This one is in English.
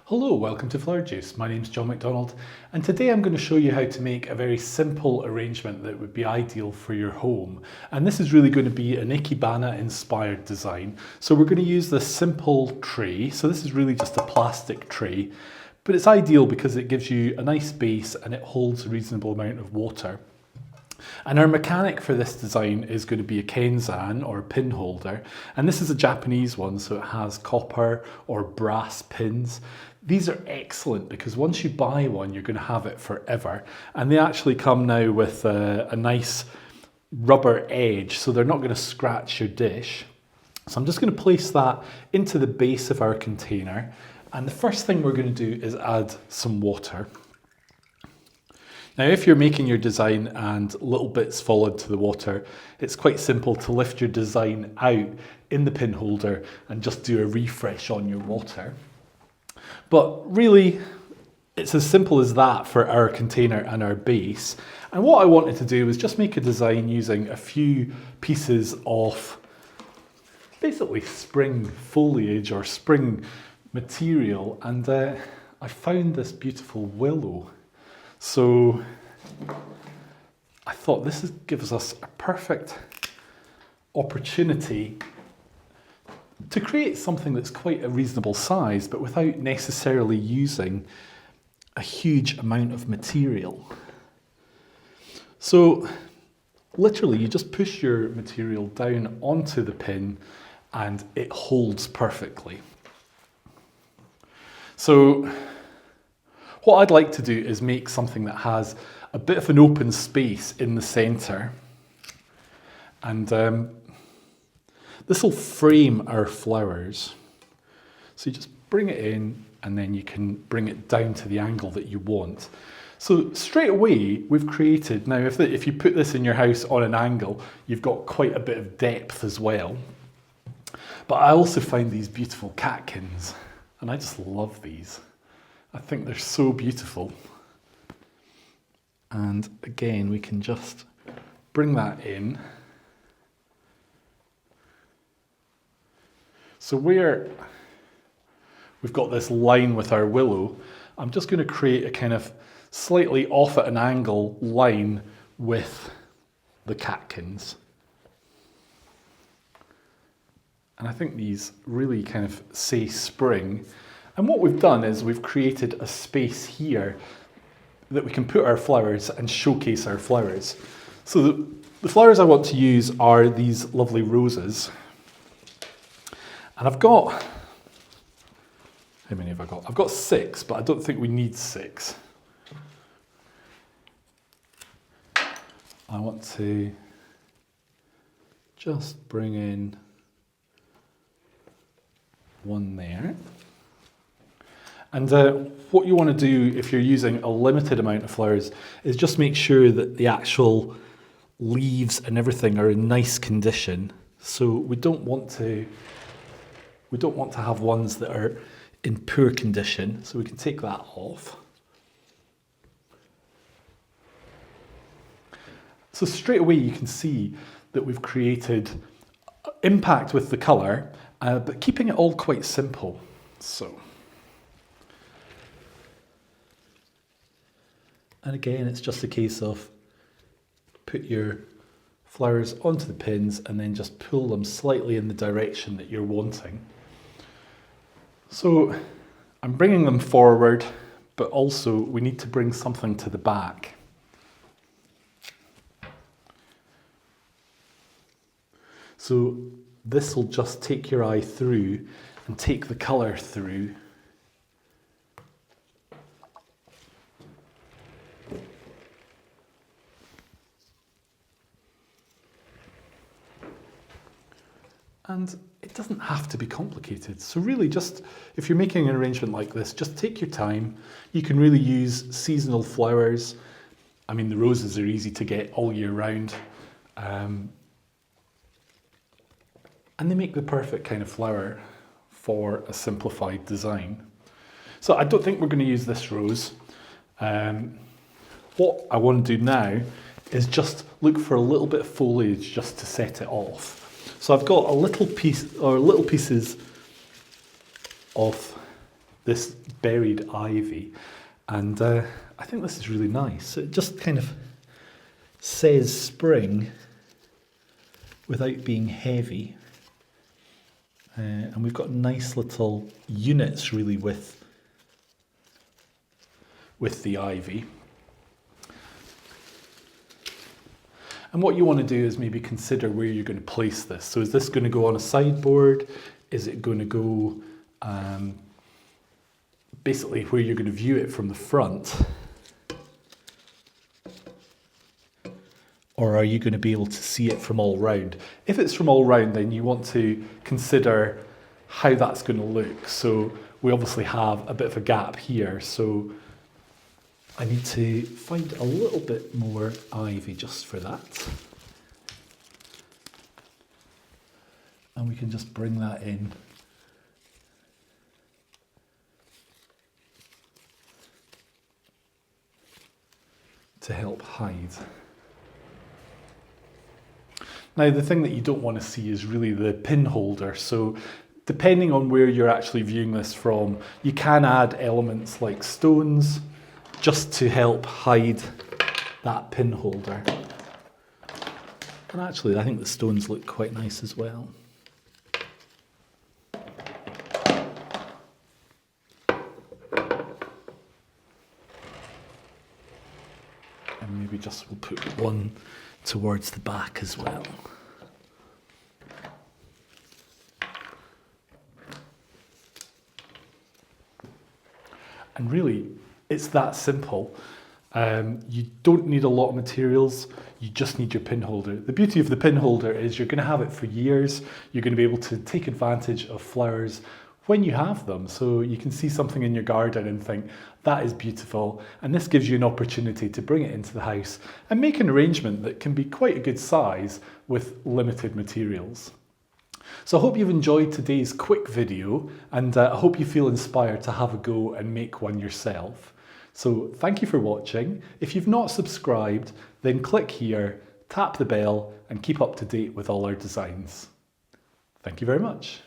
Hello, welcome to Flower Juice. My name's John McDonald, and today I'm going to show you how to make a very simple arrangement that would be ideal for your home. And this is really going to be an Ikebana inspired design. So we're going to use this simple tray. So this is really just a plastic tray, but it's ideal because it gives you a nice base and it holds a reasonable amount of water. And our mechanic for this design is going to be a Kenzan or a pinholder, and this is a Japanese one, so it has copper or brass pins. These are excellent because once you buy one you're going to have it forever, and they actually come now with a nice rubber edge so they're not going to scratch your dish. So I'm just going to place that into the base of our container, and the first thing we're going to do is add some water. Now, if you're making your design and little bits fall into the water, it's quite simple to lift your design out in the pin holder and just do a refresh on your water. But really, it's as simple as that for our container and our base. And what I wanted to do was just make a design using a few pieces of basically spring foliage or spring material. And I found this beautiful willow. So I thought this gives us a perfect opportunity to create something that's quite a reasonable size, but without necessarily using a huge amount of material. So literally you just push your material down onto the pin and it holds perfectly. So what I'd like to do is make something that has a bit of an open space in the center, and this will frame our flowers. So you just bring it in and then you can bring it down to the angle that you want. So straight away we've created, now if you put this in your house on an angle, you've got quite a bit of depth as well. But I also find these beautiful catkins, and I just love these. I think they're so beautiful. And again, we can just bring that in. So where we've got this line with our willow, I'm just going to create a kind of slightly off at an angle line with the catkins. And I think these really kind of say spring. And what we've done is we've created a space here that we can put our flowers and showcase our flowers. So the flowers I want to use are these lovely roses. And I've got, how many have I got? I've got 6, but I don't think we need 6. I want to just bring in one there. And what you want to do if you're using a limited amount of flowers is just make sure that the actual leaves and everything are in nice condition. So we don't want to have ones that are in poor condition. So we can take that off. So straight away you can see that we've created impact with the colour, but keeping it all quite simple. So. And again, it's just a case of put your flowers onto the pins and then just pull them slightly in the direction that you're wanting. So I'm bringing them forward, but also we need to bring something to the back. So this will just take your eye through and take the colour through. And it doesn't have to be complicated. So really just, if you're making an arrangement like this, just take your time. You can really use seasonal flowers. I mean, the roses are easy to get all year round. And they make the perfect kind of flower for a simplified design. So I don't think we're going to use this rose. What I want to do now is just look for a little bit of foliage just to set it off. So I've got a little piece or little pieces of this berried ivy, and I think this is really nice. It just kind of says spring without being heavy. And we've got nice little units really with the ivy. And what you want to do is maybe consider where you're going to place this. So is this going to go on a sideboard? Is it going to go basically where you're going to view it from the front? Or are you going to be able to see it from all round? If it's from all round, then you want to consider how that's going to look. So we obviously have a bit of a gap here, so I need to find a little bit more ivy just for that. And we can just bring that in. To help hide. Now, the thing that you don't want to see is really the pinholder. So depending on where you're actually viewing this from, you can add elements like stones just to help hide that pinholder. And actually, I think the stones look quite nice as well. And maybe just we'll put one towards the back as well. And really, it's that simple. You don't need a lot of materials, you just need your pinholder. The beauty of the pinholder is you're going to have it for years. You're going to be able to take advantage of flowers when you have them. So you can see something in your garden and think, that is beautiful. And this gives you an opportunity to bring it into the house and make an arrangement that can be quite a good size with limited materials. So I hope you've enjoyed today's quick video, and I hope you feel inspired to have a go and make one yourself. So thank you for watching. If you've not subscribed, then click here, tap the bell, and keep up to date with all our designs. Thank you very much.